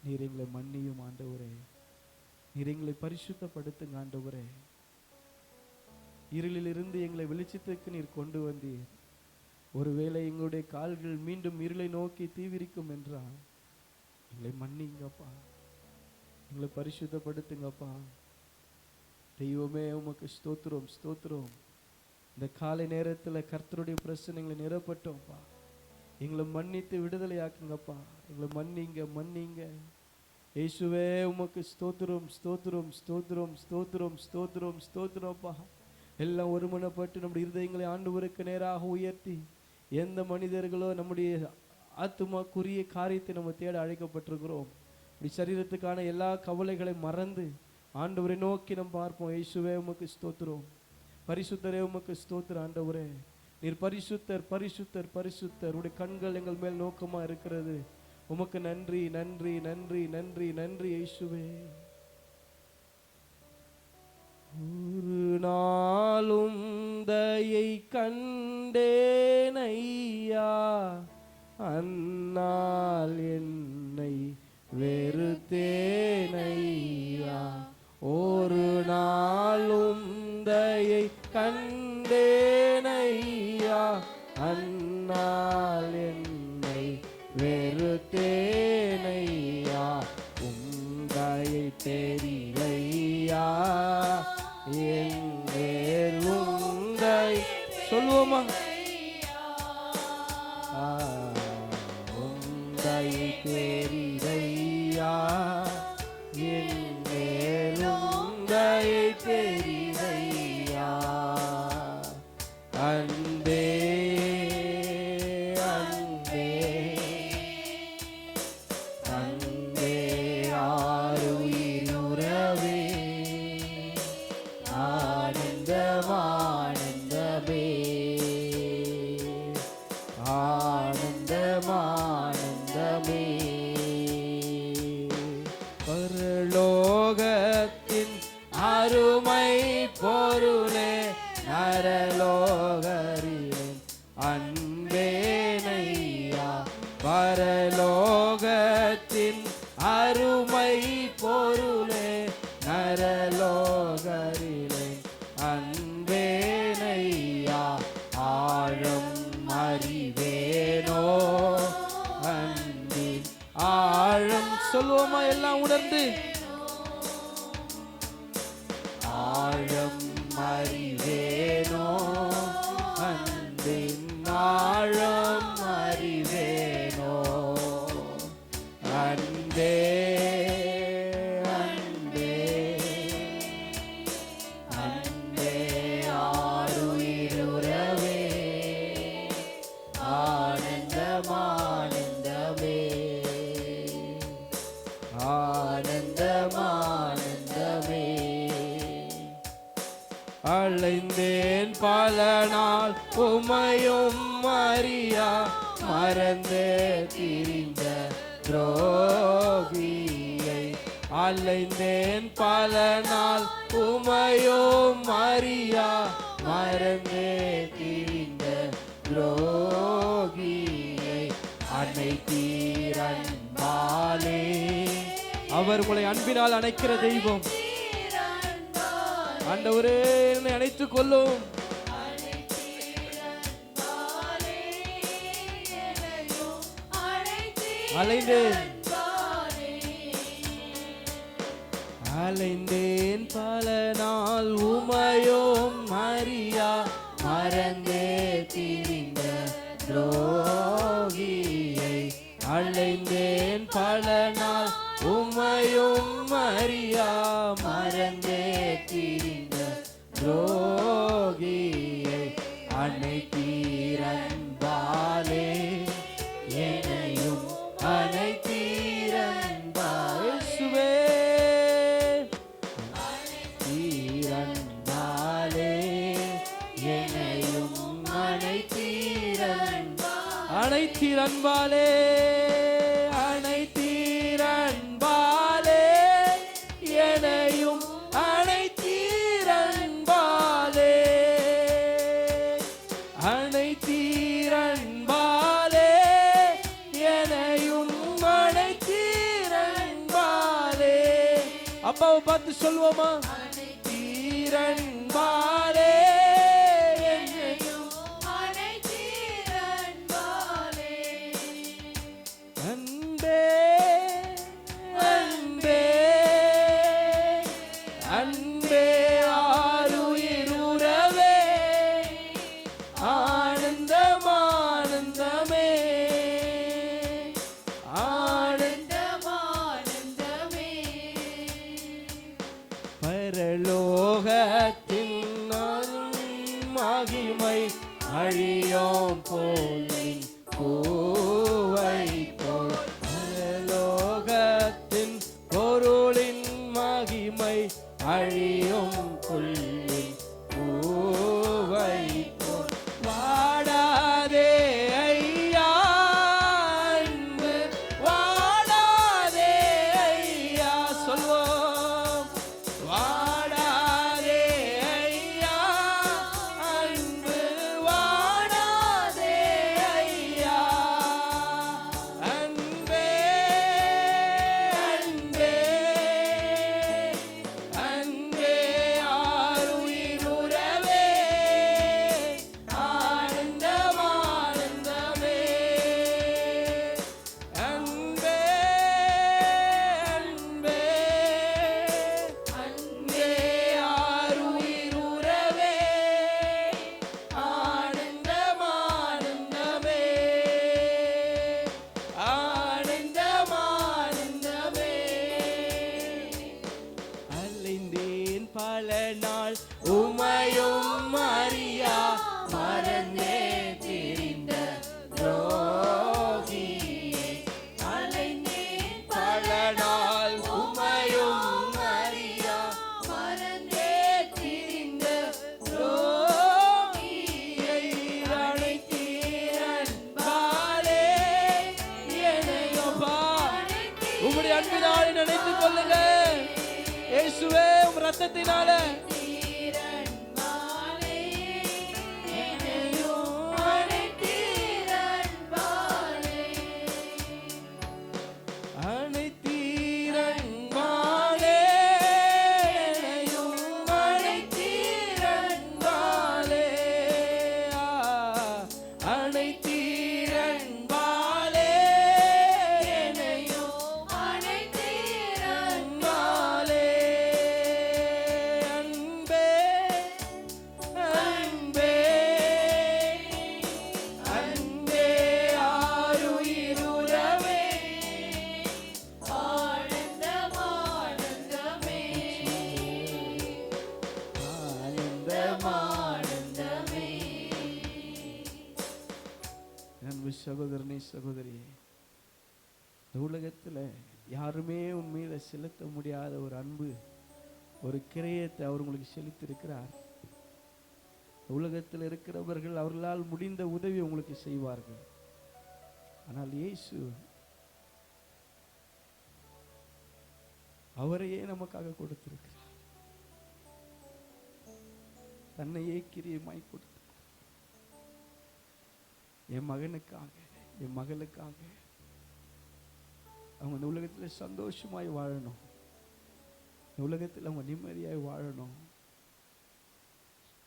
நீர் எங்களை மன்னியும் ஆண்டவரே. நீர் எங்களை பரிசுத்தப்படுத்துங்க ஆண்டவரே. இருளில் இருந்து எங்களை வெளிச்சத்துக்கு நீர் கொண்டு வந்தீர். ஒருவேளை எங்களுடைய கால்கள் மீண்டும் இருளை நோக்கி தீவிரிக்கும் என்றால் எங்களை மன்னிங்கப்பா, எங்களை பரிசுத்தப்படுத்துங்கப்பா. தெய்வமே உமக்கு ஸ்தோத்திரம் ஸ்தோத்திரம். இந்த காலை நேரத்தில் கர்த்தருடைய பிரச்சனைகளை நிரப்பட்டோம்ப்பா. எங்களை மன்னித்து விடுதலை ஆக்குங்கப்பா. எங்களை மன்னிங்க மன்னிங்க. இயேசுவே உமக்கு ஸ்தோத்திரம் ஸ்தோத்திரம் ஸ்தோத்திரம் ஸ்தோத்திரம் ஸ்தோத்திரம் ஸ்தோத்திரம்ப்பா. எல்லாம் ஒருமனப்பட்டு நம்முடைய இருதயங்களை ஆண்டவருக்கு நேராக உயர்த்தி, எந்த மனிதர்களோ நம்முடைய ஆத்துமாக்குரிய காரியத்தை நம்ம தேட அழைக்கப்பட்டிருக்கிறோம். இப்படி சரீரத்துக்கான எல்லா கவலைகளை மறந்து ஆண்டவரை நோக்கி நம்ம பார்ப்போம். இயேசுவே உமக்கு ஸ்தோத்திரம். பரிசுத்தரே உமக்கு ஸ்தோத்திரம். ஆண்டவரே நீர் பரிசுத்தர் பரிசுத்தர் பரிசுத்தர். உடைய கண்கள் எங்கள் மேல் நோக்கமா இருக்கிறது. உமக்கு நன்றி நன்றி நன்றி நன்றி நன்றி இயேசுவே. ஒரு நாளும் தயை கண்டேன் ஐயா, அந்நாள் என்னை வெறுத்தேன் ஐயா. ஒரு நாளும் தயை கண்டேன் ஐயா, அந்நாள் என்னை வெறுத்தேன் ஐயா. உந்தையை தெரியையா எங்கள் உந்தை சொல்லுவோமா? உந்தை தெரியையா எங்கள் உந்தை தெரியையா. அன்பே அன்பே அன்பே ஆருயிருவே ஆனந்தமானந்தமே ஆனந்தமானந்தமே. பரலோகத்தின் அருமை பொருளே நரலோகரிலே அன்பேனையா. பரலோகத்தின் அருமை பொருளே நரலோகரிலே அன்பேனையா. ஆழம் அறிவேனோ அன்பின் ஆழம் சொல்லுவோமா? எல்லாம் உணர்ந்து ஆழம் அறிவேனோ அன்பின் ஆழம் அறிவேனோ. அன்பே அன்பே அன்பே ஆருயிருவே ஆனந்தமானந்தமே ஆனந்தமானந்தமே. அலைந்தேன் பல நாள் உமையும் அறியா, மறந்து திரிந்த துரோகியை. அலைந்தேன் பல நாள் உமையும் அறியா, மறந்து திரிந்த துரோகியை. அனைத்தீரன்பாலே அவர் உங்களை அன்பினால் அணைக்கிற தெய்வம். ஆண்டவரே என்னை அணைத்துக் கொள்ளும். அலைந்தேன் அலைந்தேன் பல நாள் உமையும் அறியா, மறந்தே திரிந்த துரோகியை. அலைந்தேன் பல நாள் உமையும் அறியா, மறந்தே திரிந்த துரோகியை. அனைத்தீரன்பாலே என்னையும் அனைத்தீரன்பாலே தீரன்பாலே என்னையும் அனைத்தீரன்பாலே அனைத்தீரன்பாலே என்னையும் அனைத்தீரன்பாலே அனைத்தீரன்பாலே என்னையும் அனைத்தீரன்பாலே அப்பாவை பார்த்து சொல்லுவோமா? அனைத்தீரன்பாலே அன்பே அன்பே அன்பே ஆருயிர் உறவே ஆனந்தம் ஆனந்தமே ஆனந்தம் ஆனந்தமே பரலோகத்தின் மகிமை அழியோம் போலின் பூவை போல் பரலோகத்தின் பொருளின் மகிமை அழியும் புல்லின் பூவை போல் வாடாதே ஐயா அன்பு வாடாதே ஐயா சொல்வோம் வாடாதே ஐயா அன்பு வாடாதே ஐயா அன்பே அன்பே அன்பே ஆருயிர் உறவே ஆனந்தம் ஆனந்தமே அன்பே அன்பே அன்பே ஆருயிர் உறவே ஆனந்தம் ஆனந்தமே ஆனந்தம் ஆனந்தமே அலைந்தேன் பல நாள் உமையும் அறியா மறந்தே திரிந்த துரோகியே அலைந்தேன் பல நாள் உமையும் அறியா மறந்தே திரிந்த துரோகியை அழைத்தீரன்பாலே என்னையப்பா உம்முடைய அன்பினாலே நினைத்துக் கொள்ளுங்க இயேசுவே உம் ரத்தத்தினால அனைத்தீரன்பாலே என்னையும் அனைத்தீரன்பாலே அனைத்தீரன்பாலே என்னையும் அனைத்தீரன்பாலே அன்பே அன்பே அன்பே ஆருயிர் உறவே ஆனந்தம் ஆனந்தமே ஆனந்தம் ஆனந்தமே அன்பு சகோதரனே சகோதரியே, இந்த உலகத்தில் யாருமே உன் மீது செலுத்த முடியாத ஒரு அன்பு ஒரு கிரயத்தை அவர் உங்களுக்கு செலுத்தியிருக்கிறார். உலகத்தில் இருக்கிறவர்கள் அவர்களால் முடிந்த உதவி உங்களுக்கு செய்வார்கள். ஆனால் இயேசு அவரையே நமக்காக கொடுத்திருக்கிறார். தன்னையே கிரியமாய் கொடுத்தார். என் மகனுக்காக என் மகளுக்காக அவங்க இந்த உலகத்தில் சந்தோஷமாய் வாழணும், இந்த உலகத்தில் அவங்க நிம்மதியாய் வாழணும்.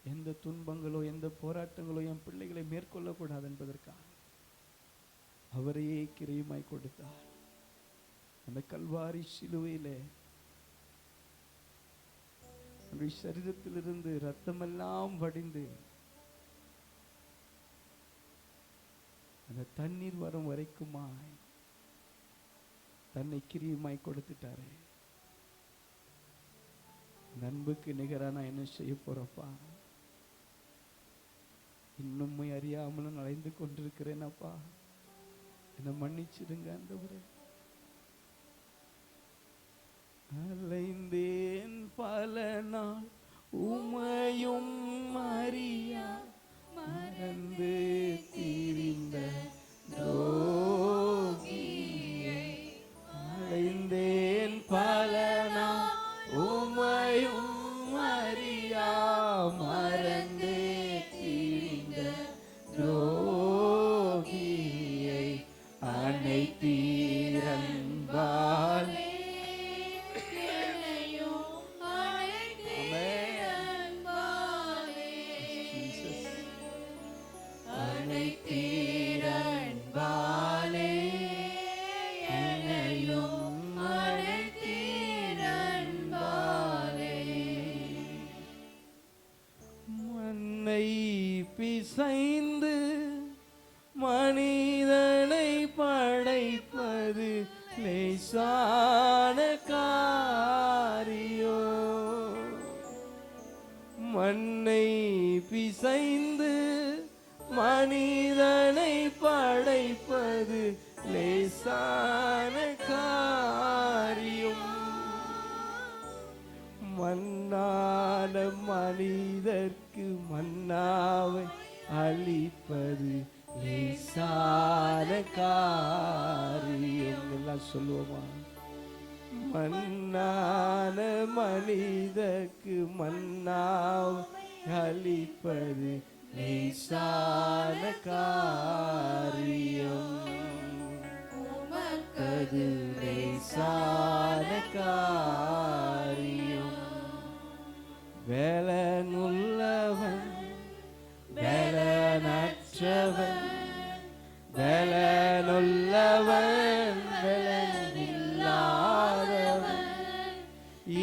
எந்த துன்பங்களோ எந்த போராட்டங்களோ என் பிள்ளைகளை மேற்கொள்ளக்கூடாது என்பதற்காக அவரையே கிரியமாய் கொடுத்தார். அந்த கல்வாரி சிலுவையிலே நம்முடைய சரீரத்திலிருந்து ரத்தமெல்லாம் வடிந்து அந்த தண்ணீர் வரும் வரைக்குமாய் தன்னை கிரியமாய் கொடுத்துட்டாரு. நண்புக்கு நிகரா நான் என்ன செய்ய போறப்பா? இன்னும் அறியாமலும் அலைந்து கொண்டிருக்கிறேனப்பா, என்னை மன்னிச்சிடுங்க. அந்த ஒரு அலைந்தேன் பல நாள் உமையும் அறியா மறந்து தீரிந்த துரோகியை அலைந்தேன் பல நாள் உமையும் அறியா மறந்து தீரிந்த துரோகியை அனைத்தீர் பிசைந்து மனிதனை படைப்பது லேசான காரியோ. மண்ணை பிசைந்து மனிதனை படைப்பது லேசான காரியம். மண்ணான மனிதர்க்கு மன்னாவை அளிப்பது லேசான காரியம். எல்லாம் சொல்லுவோமா? மண்ணான மனிதர்க்கு மன்னாவை அளிப்பது லேசான காரியம். உமக்கது லேசான காரியம். வேலனுள்ளவன் வேலனற்றவன், வேலனுள்ளவன் வேலனில்லாதவன்,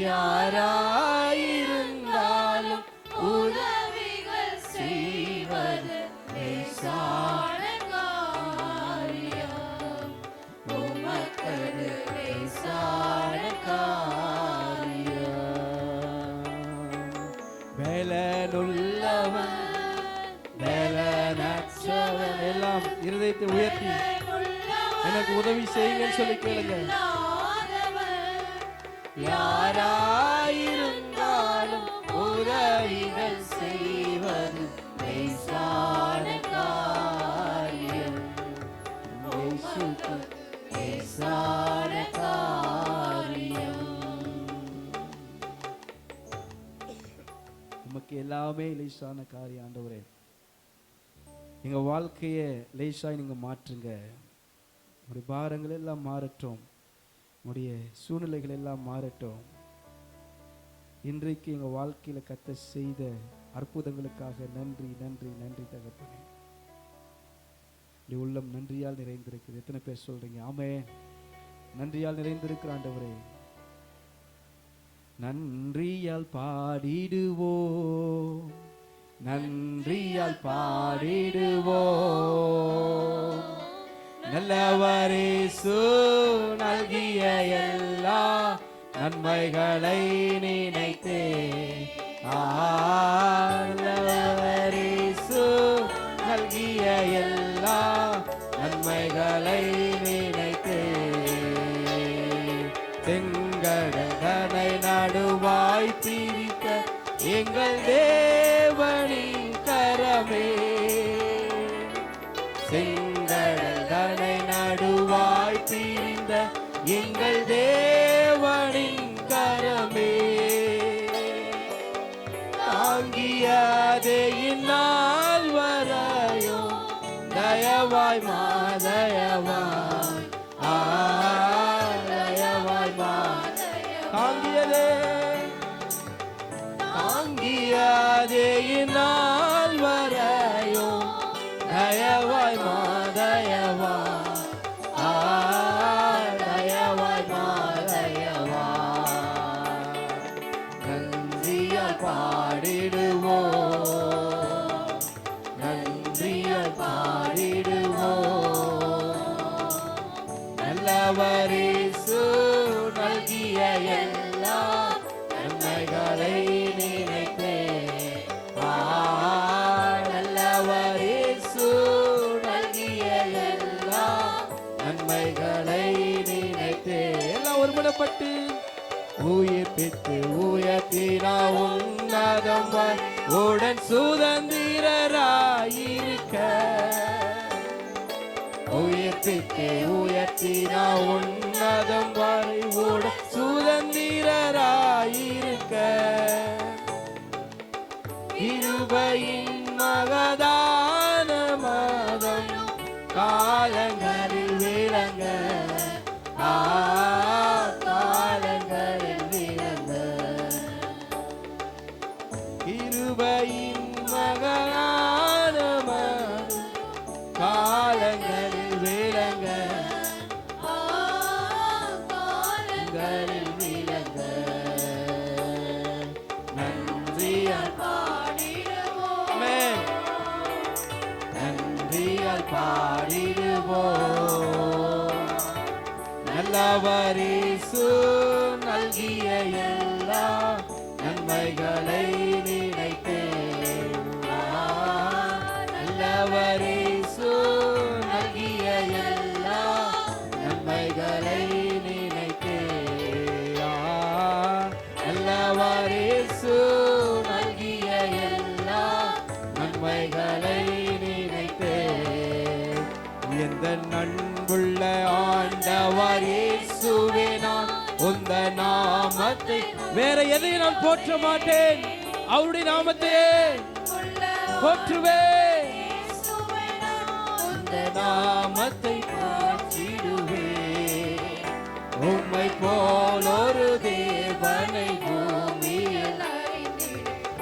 யாராயிருந்தாலும் உதவிகள் செய்வது லேசான காரியம். உமக்கது லேசான காரியம். வேலனுள்ளவன் வேலனற்றவன். எல்லாம் இருதயத்தை உயர்த்தி எனக்கு உதவி செய்யுங்கன்னு சொல்லி கேளுங்க. யாராயிருந்தாலும் உதவிகள் செய்வது லேசான காரியம். லேசான காரியம். உமக்கு எல்லாமே லேசான காரியம் ஆண்டவரே. எங்க வாழ்க்கையை லேசாய் நீங்க மாற்றுங்க. உங்களுடைய பாரங்கள் எல்லாம் மாறட்டும், உங்களுடைய சூழ்நிலைகள் எல்லாம் மாறட்டும். இன்றைக்கு எங்க வாழ்க்கையில கர்த்தர் செய்த அற்புதங்களுக்காக நன்றி நன்றி நன்றி தகப்பனே. உள்ளம் நன்றியால் நிறைந்திருக்குது. எத்தனை பேர் சொல்றீங்க ஆமென்? நன்றியால் நிறைந்திருக்கிற ஆண்டவரே, நன்றியால் பாடிடுவோம், நன்றியால் பாடிடுவோம். நல்லவரேசு நல்கிய எல்லா நன்மைகளை நினைத்தே. நல்லவரேசு நல்கிய எல்லா நன்மைகளை நினைத்தே. செங்கடலை நடுவாய் பிரித்த எங்கள் தேவனின் கரமே. செங்கடலை நடுவாய் பிரிந்த எங்கள் தேவனின் கரமே. தாங்கியதே இந்நாள் வரையும் தயவாய் மாதயவாய் தயவாய் மா. தாங்கியதே தாங்கியதே இந்நாள் வரையும் தயவாய் மாதயவாய் தயவாய் மாதயவாய். நன்றியால் பாடிடுவோம், நன்றியால் பாடிடுவோம். நல்லவரேசு நல்கிய எல்லா நன்மைகளை நினைத்தே. நல்லவரேசு நல்கிய எல்லா நன்மைகளை நினைத்தே. எல்லாம் ஒருமனப்பட்டு உயிர்ப்பித்து உயர்த்தினா உன்னதம் உடன் சுதந்திரராயிருக்க. உயிர்ப்பித்து உயர்த்தினா உன்னதம் வரை உடன் சுதந்திரராயிருக்க. கிருபையின் மகதான மதம் காலங்களில் விளங்க. காலங்களில் விளங்க. கிருபையின் மகதான மதம் காலங்களில் விளங்க. காலங்களில் விளங்க. நன்றியால் பாடிடுவோம், நல்லவர் இயேசு நல்கிய எல்லா நன்மைகளை நினைத்தேன். நல்லவர் இயேசு நல்கிய எல்லா நன்மைகளை நினைத்தேன். நல்லவர் இயேசு நல்கிய எல்லா நன்மைகளை நினைத்தேன். எந்த நண்புள்ள ஆண்டவர் இயேசுவே, நான் உந்த நாமத்தை வேற எதையும் நான் போற்ற மாட்டேன். அவருடைய நாமத்தையே போற்றுவேன். உந்த நாமத்தை போற்றிடுவேன். உம்மை போல் ஒரு தேவனை பூமியில்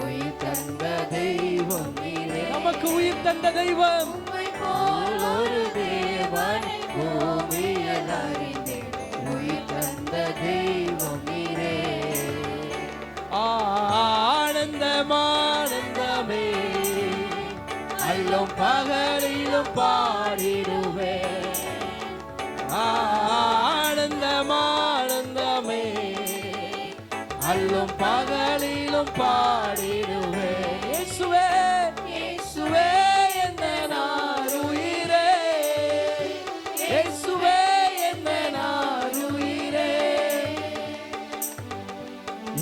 உயிர் தந்த தெய்வம் நீரே. நமக்கு உயிர் தந்த தெய்வம் ஒரு தேவன் பூமியில் உயிர் தந்த தெய்வம் நீரே. ஆனந்தமானந்தமே அல்லும் பகலிலும் பாடிடுவேன். ஆனந்தமானந்தமே அல்லும் பகலிலும் பாடிடுவேன். இயேசுவே இயேசுவே என்ன நான் உயிரே, இயேசுவே என்ன நான் உயிரே.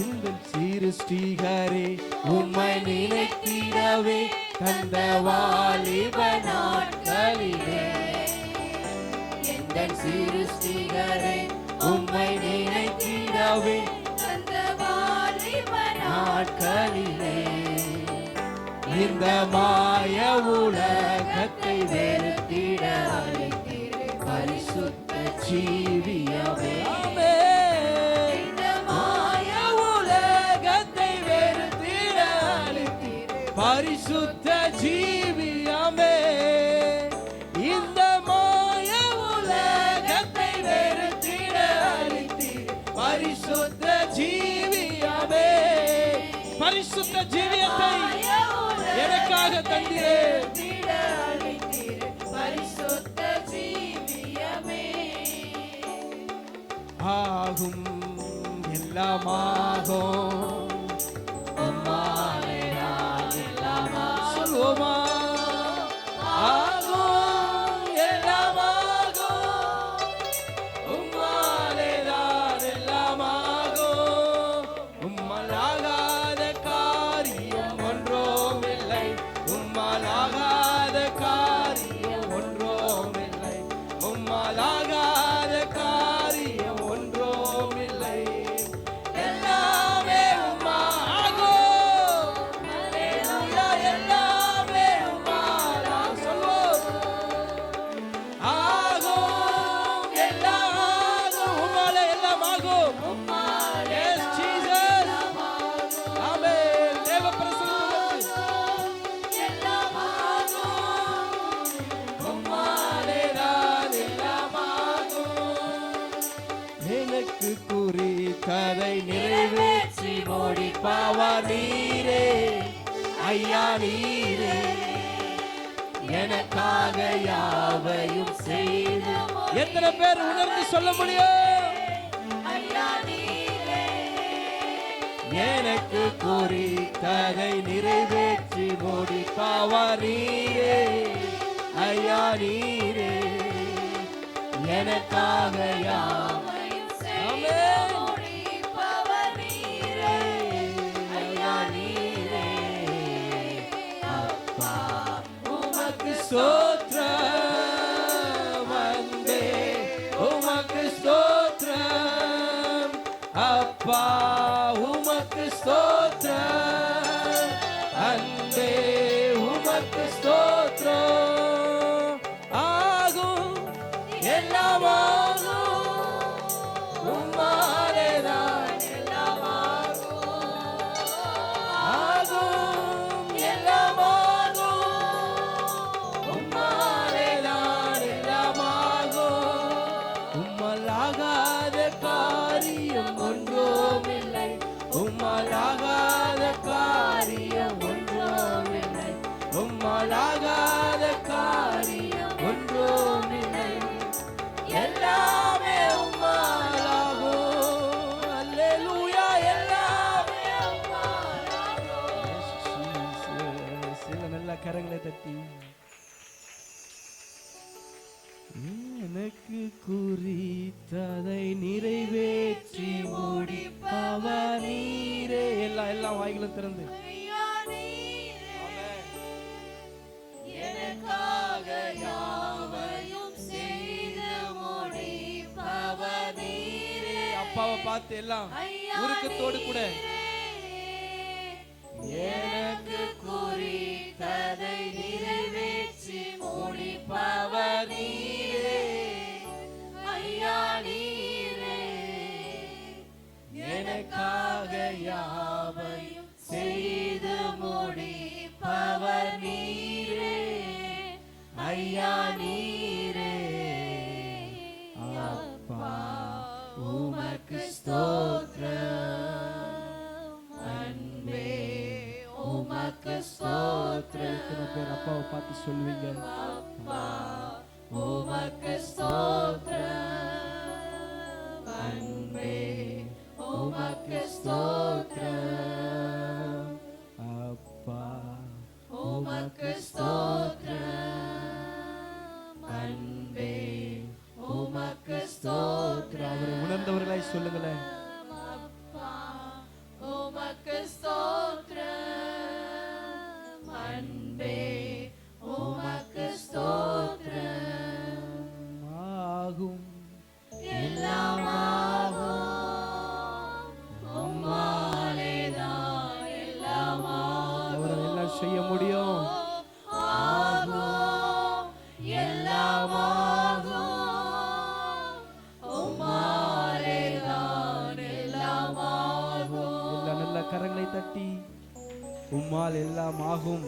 இந்த சிருஷ்டிகரே உம்மை நினைத்திடவே தந்த வாலிப நாட்களிலே. இந்த சிருஷ்டிகரே உம்மை நினைத்திடவே தந்த வாலிப நாட்களிலே. இந்த மாய உலகத்தை வெறுத்திட பரிசுத்த ஜீவியமே. இந்த மாய உலகத்தை வெறுத்திட பரிசுத்த ஜீவியமே. இந்த மாய உலகத்தை வெறுத்திட பரிசுத்த ஜீவியமே. பரிசுத்த ஜீவியத்தை எனக்காக தந்தீரே. பரிசுத்த ஜீவியமே. ஆகும் எல்லாமாகும் உம்மாலே நான் எல்லாமாகும். சொல்லுவோமா? ஆகும் எல்லாமாகும் உம்மாலே நான் எல்லாமாகும். உம்மலாகாத காரியம் ஒன்றும் இல்லை. உம்மலாகாத காரியம் ஒன்றும் இல்லை. உம்மலாகாத காரியம் ஒன்றும் இல்லை. எல்லாமே உம்மாகும். அல்லேலூயா. எல்லாமே உம்மாலாகும். சொல்லுவோம். ஆகும் எல்லாம் ஆகும். உம்மாலே எல்லாம் ஆகும். Yes, Jesus. ஆமென். தேவ பிரசன்னம் எல்லாம் ஆகும். உம்மாலே நான் எல்லாம் ஆகும். எனக்கு குறித்ததை நிறைவேற்றி முடிப்பவர் நீரே. ஐயா நீரே எனக்காக யாவையும் செய்து. எத்தனை பேர் உணர்ந்து சொல்ல முடியும்? ஐயா நீரே எனக்கு குறித்ததை நிறைவேற்றி முடிப்பவர் நீரே. ஐயா நீரே எனக்காக யாவையும் செய்து முடிப்பவர் நீரே. ஐயா நீரே அப்பா உமக்கு ஸ்தோத்திரம். வந்தே உமக்கு ஸ்தோத்திரம். அப்பா உமக்கு ஸ்தோத்திரம். அந்தே உமக்கு ஸ்தோத்திரம். ஆகும் எல்லாம் ஆகும். உம்மாலே தான் எல்லாம் ஆகும். ஆகும் எல்லாம் ஆகும். உம்மாலே தான் எல்லாம் ஆகும். உம்மலாகாத காரியம் ஒன்றும் இல்லை. உம்மலாகாத காரியம் ஒன்றும் இல்லை. உம்மலாகாத காரியம் ஒன்றும் இல்லை. எல்லாமே உம்மா நிறைவேற்றி முடிப்பவர் நீரே. எல்லா வாய்களும் திறந்து எனக்காக யாவையும் செய்து முடிப்பவர் நீரே. அப்பாவை பார்த்து எல்லாம் உருக்கத்தோடு கூட எனக்கு குறித்ததை நிறைவேற்றி முடிப்பவர் நீரே. ஐயா நீரே, எனக்காக யாவையும் செய்து முடிப்பவர் நீரே. ஐயா நீரே, அப்பா உமக்கு ஸ்தோத்திரம். அன்பே உமக்கு ஸ்தோத்திரம். எத்தனை பேர் அப்பாவை பார்த்து சொல்லுவீங்க? அப்பா உமக்கு ஸ்தோத்திரம். அன்பே உமக்கு ஸ்தோத்திரம். அப்பா உமக்கு ஸ்தோத்திரம். அன்பே உமக்கு ஸ்தோத்திரம். அவரை உணர்ந்தவர்களாய் சொல்லுங்களேன். அப்பா உமக்கு ஸ்தோத்திரம். அன்பே உமக்கு ஸ்தோத்திரம். ஆகும் எல்லாம் ஆகும் உம்மாலேதான் எல்லாம் ஆகும். அவரை எல்லாம் செய்ய முடியும். ஆகும் எல்லாம் ஆகும் உம்மாலேதான் எல்லாம் ஆகும். எல்லா நல்ல கரங்களை தட்டி உம்மால் எல்லாம் ஆகும்.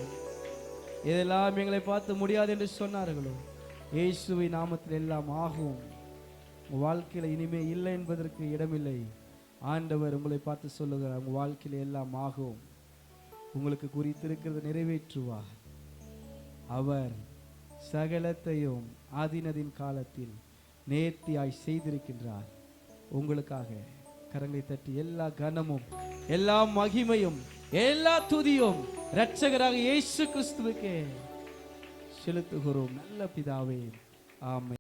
இதெல்லாம் எங்களை பார்த்து முடியாது என்று சொன்னார்களோ, இயேசுவின் நாமத்தில் எல்லாம் ஆகும். உங்கள் வாழ்க்கையில் இனிமே இல்லை என்பதற்கு இடமில்லை. ஆண்டவர் உங்களை பார்த்து சொல்லுகிறார், உங்கள் வாழ்க்கையில் எல்லாம் ஆகும். உங்களுக்கு குறித்திருக்கிறத நிறைவேற்றுவார். அவர் சகலத்தையும் ஆதினதின் காலத்தில் நேர்த்தியாய் செய்திருக்கின்றார். உங்களுக்காக கரங்களை தட்டி எல்லா கனமும் எல்லா மகிமையும் எல்லா துதியும் இரட்சகராக இயேசு கிறிஸ்துவுக்கே செலுத்துகிறோம். நல்ல பிதாவே, ஆமென்.